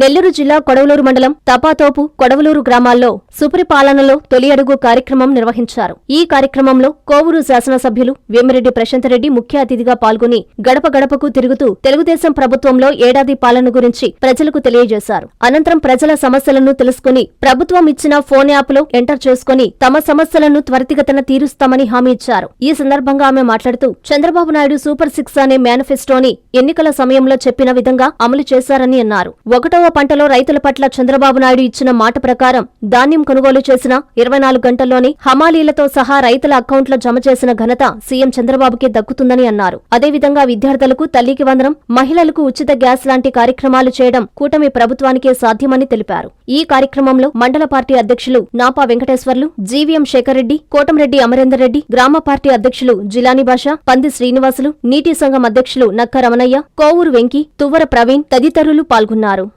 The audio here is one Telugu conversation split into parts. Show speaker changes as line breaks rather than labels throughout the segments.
నెల్లూరు జిల్లా కొడవలూరు మండలం తపాతోపు కొడవలూరు గ్రామాల్లో సుపరిపాలనలో తొలి అడుగు కార్యక్రమం నిర్వహించారు. ఈ కార్యక్రమంలో కోవూరు శాసనసభ్యులు వేమిరెడ్డి ప్రశాంతరెడ్డి ముఖ్య అతిథిగా పాల్గొని గడప గడపకు తిరుగుతూ తెలుగుదేశం ప్రభుత్వంలో ఏడాది పాలన గురించి ప్రజలకు తెలియజేశారు. అనంతరం ప్రజల సమస్యలను తెలుసుకుని ప్రభుత్వం ఇచ్చిన ఫోన్ యాప్లో ఎంటర్ చేసుకుని తమ సమస్యలను త్వరితగతిన తీరుస్తామని హామీ ఇచ్చారు. ఈ సందర్భంగా ఆమె మాట్లాడుతూ చంద్రబాబు నాయుడు సూపర్ 6 అనే మేనిఫెస్టోని ఎన్నికల సమయంలో చెప్పిన విధంగా అమలు చేశారని అన్నారు. 1వ పంటలో రైతుల పట్ల చంద్రబాబు నాయుడు ఇచ్చిన మాట ప్రకారం ధాన్యం కొనుగోలు చేసిన 24 గంటల్లోనే హమాలీలతో సహా రైతుల అకౌంట్లో జమ చేసిన ఘనత సీఎం చంద్రబాబుకే దక్కుతుందని అన్నారు. అదేవిధంగా విద్యార్థులకు తల్లికి వందనం, మహిళలకు ఉచిత గ్యాస్ లాంటి కార్యక్రమాలు చేయడం కూటమి ప్రభుత్వానికే సాధ్యమని తెలిపారు. ఈ కార్యక్రమంలో మండల పార్టీ అధ్యక్షులు నాపా వెంకటేశ్వర్లు, జీవీఎం శేఖర్ రెడ్డి, కోటంరెడ్డి అమరేందర్ రెడ్డి, గ్రామ పార్టీ అధ్యక్షులు జిలానీ భాష, పంది శ్రీనివాసులు, నీటి సంఘం అధ్యక్షులు నక్క రమణయ్య, కోవూరు వెంకి, తువ్వర ప్రవీణ్ తదితరులు పాల్గొన్నారు.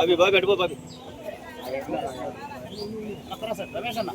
అవి బాగా పెట్టుకో బాబు రమేష్ అన్న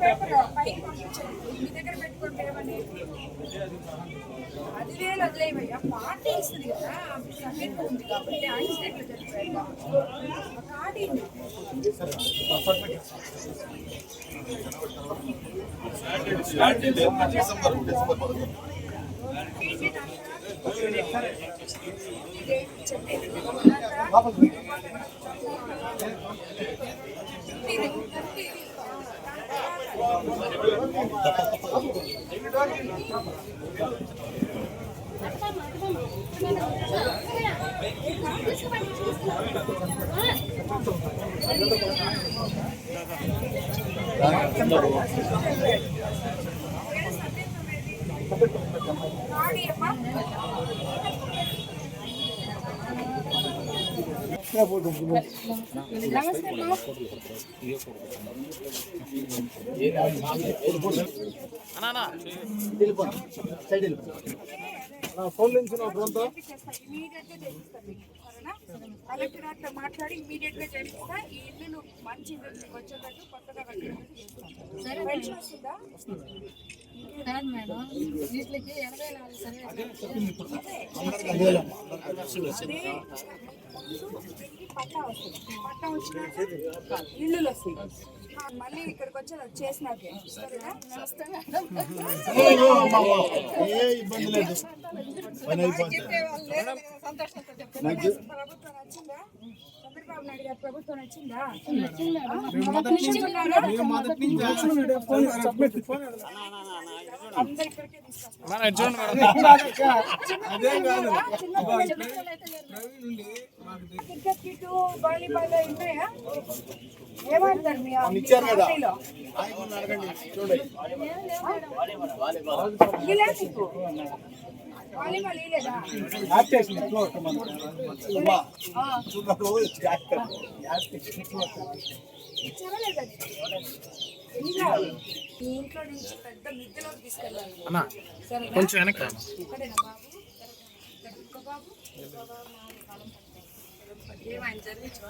పేపర్ పైకి పంపించండి. మీ దగ్గర పెట్టుకుంటే ఏమని అది వేలు వదిలేవయ్యా, పార్టీ ఇస్తుంది కదా సబ్జెక్ట్ ఉంది కాబట్టి యాక్సిడెంట్లు జరిపాయి కార్డు కలెక్టరేట్ లో మాట్లాడి ఇమీడియట్ గా జరిగిస్తా. ఈ ఇల్లు మంచి ఇల్లు వచ్చేటట్టు కొత్తగా కట్టేటట్టు చేస్తాను. పెన్షన్ వస్తుందా? కాదు మేడం, వీటికి 84 పట్టా వస్తుంది. పట్టా వచ్చిన ఇల్లులు వస్తాయి. మళ్ళీ ఇక్కడికి వచ్చి చేసినాకే సంతోషంతో చెప్తాను. ప్రభుత్వం నచ్చిందా? చంద్రబాబు నాయుడు గారి ప్రభుత్వం నచ్చిందా? అందరు ఇక్కడికే తీసుకొస్తారు. క్రికెట్ కిట్, వాలీబాల్ ఉన్నాయా? ఏమంటారు మీ పార్టీలో? వాలీబాల్ ఇలేదా? ఈ ఇంట్లో నుంచి పెద్ద మిద్దెలోకి తీసుకెళ్ళాలి. కొంచెం వెనక బాబు ఏమైనా జరిగించు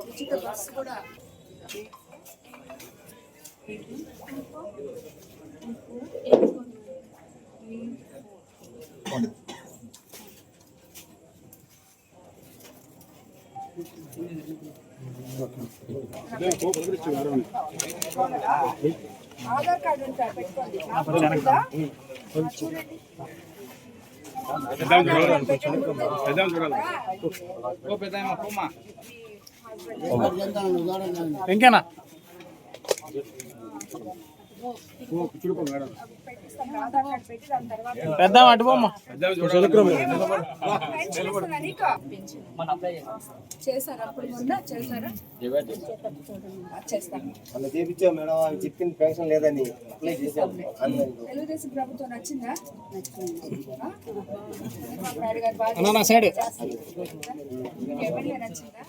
ఉచిత బస్సు కూడా ఆధార్ కార్డు ఉంటే పెట్టుకోండి. ఉందా? చూడండి.
ఇంకేనా
పెట్టిస్తాం. ఆధార్ కార్డు పెట్టి దాని తర్వాత
పెద్ద అటుపోమ్మా
చేశారా? అప్పుడు మొన్న చేశారా? చేస్తాను.
అలా చేపించాం మేడం, అవి చెప్పింది పెన్షన్ లేదని అప్లై చేసాం.
తెలుగుదేశం ప్రభుత్వం నచ్చిందా? నాయుడు గారు బాగా
నా సైడ్
ఎమ్మెల్యే నచ్చిందా?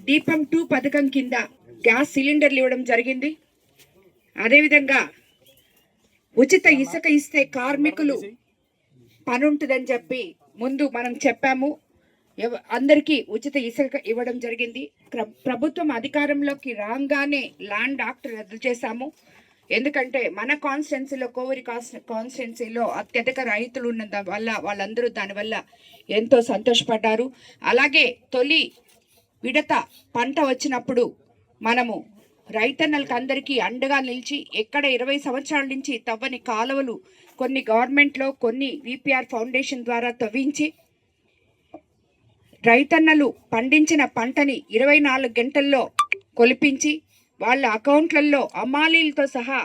దీపం 2 పథకం కింద గ్యాస్ సిలిండర్లు ఇవ్వడం జరిగింది. అదేవిధంగా ఉచిత ఇసుక ఇస్తే కార్మికులు పని ఉంటుందని చెప్పి ముందు మనం చెప్పాము. అందరికీ ఉచిత ఇసుక ఇవ్వడం జరిగింది. ప్రభుత్వం అధికారంలోకి రాగానే ల్యాండ్ యాక్ట్ రద్దు చేశాము. ఎందుకంటే మన కాన్స్టిట్యున్సీలో, కోవూరి కాన్స్టిట్యున్సీలో అత్యధిక రైతులు ఉన్న వల్ల వాళ్ళందరూ దానివల్ల ఎంతో సంతోషపడ్డారు. అలాగే తొలి విడత పంట వచ్చినప్పుడు మనము రైతన్నలకు అందరికీ అండగా నిలిచి ఎక్కడ 20 సంవత్సరాల నుంచి తవ్వని కాలువలు కొన్ని గవర్నమెంట్లో, కొన్ని విపిఆర్ ఫౌండేషన్ ద్వారా తవ్వించి రైతన్నలు పండించిన పంటని 24 గంటల్లో కొలిపించి వాళ్ళ అకౌంట్లలో అమాలీలతో సహా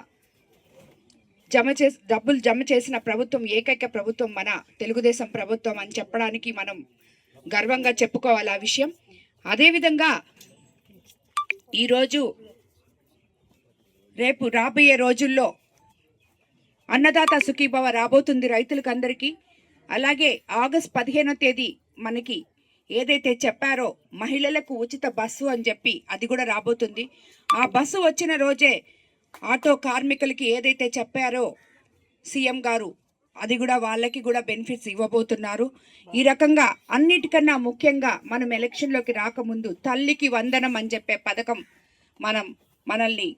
డబ్బులు జమ చేసిన ప్రభుత్వం ఏకైక ప్రభుత్వం మన తెలుగుదేశం ప్రభుత్వం అని చెప్పడానికి మనం గర్వంగా చెప్పుకోవాలి ఆ విషయం. అదేవిధంగా ఈరోజు రేపు రాబోయే రోజుల్లో అన్నదాత సుఖీభవ రాబోతుంది రైతులకు అందరికీ. అలాగే ఆగస్ట్ 15వ తేదీ మనకి ఏదైతే చెప్పారో మహిళలకు ఉచిత బస్సు అని చెప్పి అది కూడా రాబోతుంది. ఆ బస్సు వచ్చిన రోజే ఆటో కార్మికులకి ఏదైతే చెప్పారో సీఎం గారు అది కూడా వాళ్ళకి కూడా బెనిఫిట్స్ ఇవ్వబోతున్నారు. ఈ రకంగా అన్నిటికన్నా ముఖ్యంగా మనం ఎలక్షన్లోకి రాకముందు తల్లికి వందనం అని చెప్పే పథకం మనల్ని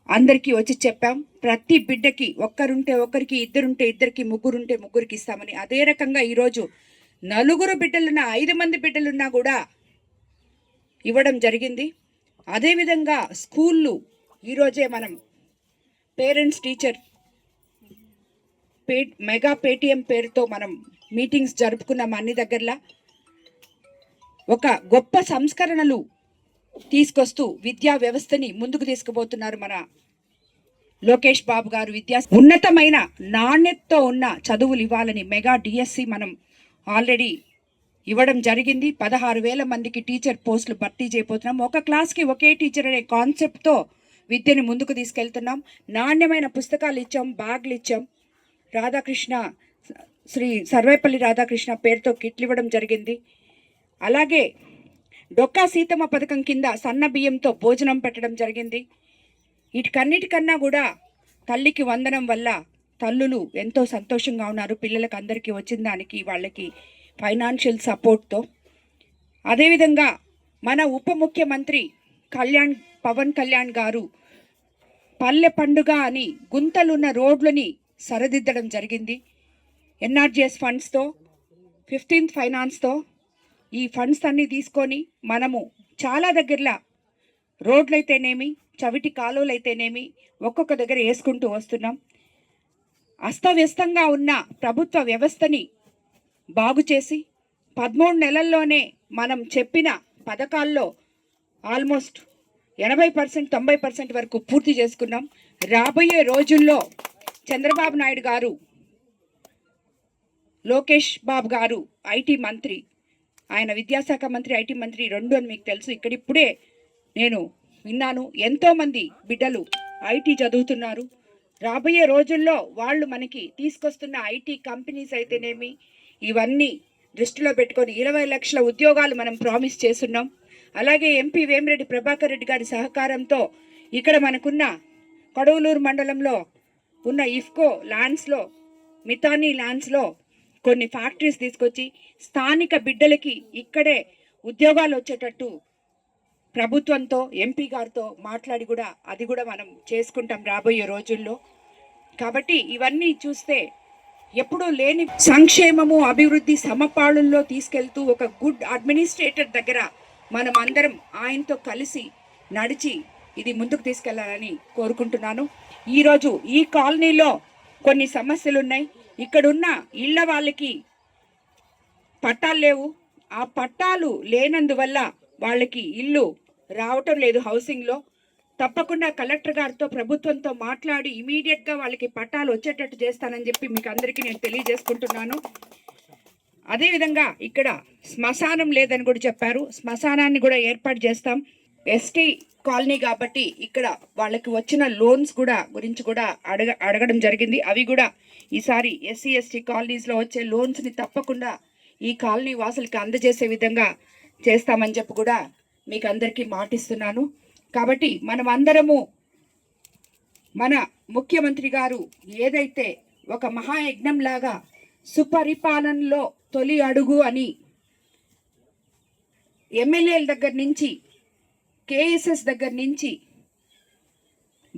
అందరికీ వచ్చి చెప్పాం. ప్రతి బిడ్డకి ఒక్కరుంటే ఒకరికి, ఇద్దరుంటే ఇద్దరికి, ముగ్గురుంటే ముగ్గురికి ఇస్తామని. అదే రకంగా ఈరోజు 4 బిడ్డలున్నా 5 మంది బిడ్డలున్నా కూడా ఇవ్వడం జరిగింది. అదేవిధంగా స్కూళ్ళు ఈరోజే మనం పేరెంట్స్ టీచర్ మెగా పేటిఎం పేరుతో మనం మీటింగ్స్ జరుపుకున్నాం అన్ని దగ్గరలా. ఒక గొప్ప సంస్కరణలు తీసుకొస్తూ విద్యా వ్యవస్థని ముందుకు తీసుకుపోతున్నారు మన లోకేష్ బాబు గారు. ఉన్నతమైన నాణ్యతతో ఉన్న చదువులు ఇవ్వాలని మెగా డిఎస్సి మనం ఆల్రెడీ ఇవ్వడం జరిగింది. 16,000 మందికి టీచర్ పోస్టులు భర్తీ చేయబోతున్నాం. ఒక క్లాస్కి ఒకే టీచర్ అనే కాన్సెప్ట్తో విద్యని ముందుకు తీసుకెళ్తున్నాం. నాణ్యమైన పుస్తకాలు ఇచ్చాం, బ్యాగులు ఇచ్చాం. రాధాకృష్ణ, శ్రీ సర్వేపల్లి రాధాకృష్ణ పేరుతో కిట్లు ఇవ్వడం జరిగింది. అలాగే డొక్కా సీతమ్మ పథకం కింద సన్న బియ్యంతో భోజనం పెట్టడం జరిగింది. వీటికన్నిటికన్నా కూడా తల్లికి వందనం వల్ల తల్లులు ఎంతో సంతోషంగా ఉన్నారు. పిల్లలకు అందరికీ వచ్చిన దానికి వాళ్ళకి ఫైనాన్షియల్ సపోర్ట్తో. అదేవిధంగా మన ఉప ముఖ్యమంత్రి పవన్ కళ్యాణ్ గారు పల్లె పండుగ అని గుంతలున్న రోడ్లని సరిదిద్దడం జరిగింది. ఎన్ఆర్జిఎస్ ఫండ్స్తో, 15th ఫైనాన్స్తో ఈ ఫండ్స్ అన్నీ తీసుకొని మనము చాలా దగ్గరలో రోడ్లైతేనేమి, చవిటి కాలువలైతేనేమి ఒక్కొక్క దగ్గర వేసుకుంటూ వస్తున్నాం. అస్తవ్యస్తంగా ఉన్న ప్రభుత్వ వ్యవస్థని బాగు చేసి 13 నెలల్లోనే మనం చెప్పిన పథకాల్లో ఆల్మోస్ట్ 80%, 90% వరకు పూర్తి చేసుకున్నాం. రాబోయే రోజుల్లో చంద్రబాబు నాయుడు గారు, లోకేష్ బాబు గారు ఐటీ మంత్రి, ఆయన విద్యాశాఖ మంత్రి, ఐటీ మంత్రి 2 అని మీకు తెలుసు. ఇప్పుడే నేను విన్నాను, ఎంతోమంది బిడ్డలు ఐటీ చదువుతున్నారు. రాబోయే రోజుల్లో వాళ్ళు మనకి తీసుకొస్తున్న ఐటీ కంపెనీస్ అయితేనేమి ఇవన్నీ దృష్టిలో పెట్టుకొని 20 లక్షల ఉద్యోగాలు మనం ప్రామిస్ చేస్తున్నాం. అలాగే ఎంపీ వేమిరెడ్డి ప్రభాకర్ రెడ్డి గారి సహకారంతో ఇక్కడ మనకున్న కొడవలూరు మండలంలో ఉన్న ఇఫ్కో ల్యాండ్స్లో, మితానీ ల్యాండ్స్లో కొన్ని ఫ్యాక్టరీస్ తీసుకొచ్చి స్థానిక బిడ్డలకి ఇక్కడే ఉద్యోగాలు వచ్చేటట్టు ప్రభుత్వంతో ఎంపీ గారితో మాట్లాడి కూడా అది కూడా మనం చేసుకుంటాం రాబోయే రోజుల్లో. కాబట్టి ఇవన్నీ చూస్తే ఎప్పుడూ లేని సంక్షేమము అభివృద్ధి సమపాళుల్లో తీసుకెళ్తూ ఒక గుడ్ అడ్మినిస్ట్రేటర్ దగ్గర మనం అందరం ఆయనతో కలిసి నడిచి ఇది ముందుకు తీసుకెళ్లాలని కోరుకుంటున్నాను. ఈరోజు ఈ కాలనీలో కొన్ని సమస్యలు ఉన్నాయి. ఇక్కడున్న ఇళ్ల వాళ్ళకి పట్టాలు లేవు. ఆ పట్టాలు లేనందువల్ల వాళ్ళకి ఇల్లు రావటం లేదు హౌసింగ్లో. తప్పకుండా కలెక్టర్ గారితో ప్రభుత్వంతో మాట్లాడి ఇమీడియట్గా వాళ్ళకి పట్టాలు వచ్చేటట్టు చేస్తానని చెప్పి మీకు అందరికీ నేను తెలియజేసుకుంటున్నాను. అదేవిధంగా ఇక్కడ శ్మశానం లేదని కూడా చెప్పారు. శ్మశానాన్ని కూడా ఏర్పాటు చేస్తాం. ఎస్టీ కాలనీ కాబట్టి ఇక్కడ వాళ్ళకి వచ్చిన లోన్స్ కూడా గురించి కూడా అడగడం జరిగింది. అవి కూడా ఈసారి ఎస్సీ ఎస్టీ కాలనీస్లో వచ్చే లోన్స్ని తప్పకుండా ఈ కాలనీ వాసులకి అందజేసే విధంగా చేస్తామని చెప్పి కూడా మీకు అందరికీ మాటిస్తున్నాను. కాబట్టి మనం అందరము మన ముఖ్యమంత్రి గారు ఏదైతే ఒక మహాయజ్ఞంలాగా సుపరిపాలనలో తొలి అడుగు అని ఎమ్మెల్యేల దగ్గర నుంచి కేఎస్ఎస్ దగ్గర నుంచి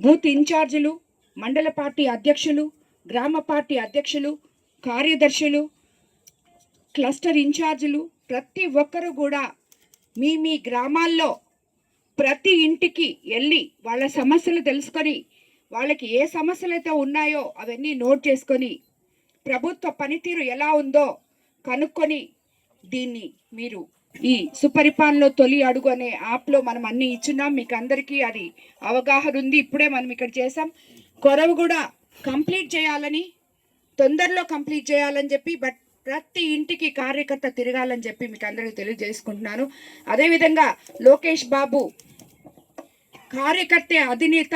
బూత్ ఇన్ఛార్జీలు, మండల పార్టీ అధ్యక్షులు, గ్రామ పార్టీ అధ్యక్షులు, కార్యదర్శులు, క్లస్టర్ ఇన్ఛార్జీలు ప్రతి ఒక్కరూ కూడా మీ గ్రామాల్లో ప్రతి ఇంటికి వెళ్ళి వాళ్ళ సమస్యలు తెలుసుకొని వాళ్ళకి ఏ సమస్యలు అయితే ఉన్నాయో అవన్నీ నోట్ చేసుకొని ప్రభుత్వ పనితీరు ఎలా ఉందో కనుక్కొని దీన్ని మీరు ఈ సుపరిపాలనలో తొలి అడుగు అనే యాప్లో మనం అన్ని ఇచ్చున్నాం. మీకు అందరికీ అది అవగాహన ఉంది. ఇప్పుడే మనం ఇక్కడ చేసాం. కొరవ కూడా కంప్లీట్ చేయాలని, తొందరలో కంప్లీట్ చేయాలని చెప్పి బట్ ప్రతి ఇంటికి కార్యకర్త తిరగాలని చెప్పి మీకు అందరికీ తెలియజేసుకుంటున్నాను. అదేవిధంగా లోకేష్ బాబు కార్యకర్త అధినేత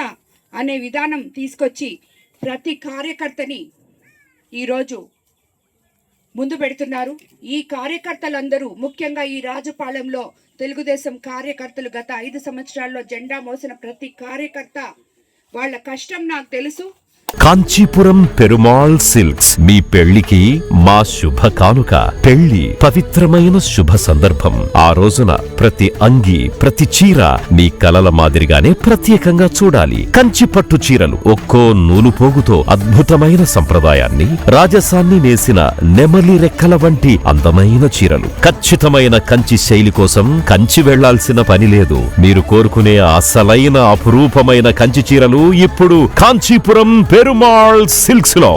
అనే విధానం తీసుకొచ్చి ప్రతి కార్యకర్తని ఈరోజు ముందు పెడుతున్నారు. ఈ కార్యకర్తలందరూ ముఖ్యంగా ఈ రాజపాలెంలో తెలుగుదేశం కార్యకర్తలు గత 5 సంవత్సరాల్లో జెండా మోసిన ప్రతి కార్యకర్త వాళ్ళ కష్టం నాకు తెలుసు.
కాంచీపురం పెరుమాళ్ సిల్క్స్ మీ పెళ్లికి మా శుభ కానుక. పెళ్లి పవిత్రమైన శుభ సందర్భం. ఆ రోజున ప్రతి అంగి, ప్రతి చీర మీ కలల మాదిరిగానే ప్రత్యేకంగా చూడాలి. కంచి పట్టు చీరలు ఒక్కో నూలు పోగుతో అద్భుతమైన సంప్రదాయాన్ని, రాజసాన్ని నేసిన నెమలి రెక్కల వంటి అందమైన చీరలు. ఖచ్చితమైన కంచి శైలి కోసం కంచి వెళ్లాల్సిన పని లేదు. మీరు కోరుకునే అసలైన అపురూపమైన కంచి చీరలు ఇప్పుడు కాంచీపురం పెరుమాళ్ సిల్క్స్ లో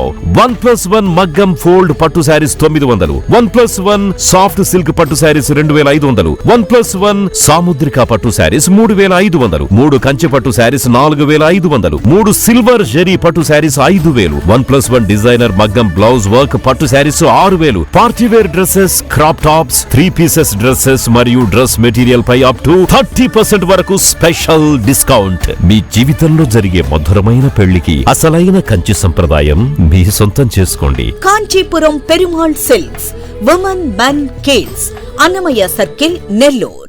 1+1 మగ్గం ఫోల్డ్ పట్టు శారీస్ 900, 1+1 సాఫ్ట్ సిల్క్ పట్టు శారీస్ 2500, 1+1 సాముద్రిక పట్టు శారీస్ 3500, 3 కంచి పట్టు శారీస్ 4500, 3 సిల్వర్ జరీ పట్టు శారీస్ 5000, 1+1 డిజైనర్ మగ్గం బ్లౌజ్ వర్క్ పట్టు saris 6000, partywear dresses, crop tops, 3 pieces dresses మరియు డ్రెస్ మెటీరియల్ పై అప్ టు 30% వరకు స్పెషల్ డిస్కౌంట్. మీ జీవితంలో జరిగే మధురమైన పెళ్లికి అసలైన కంచి సంప్రదాయం మీ సొంతం చేసుకోండి.
Kanchipuram Perumal silks, women men kids, Annamayya circle, Nellore.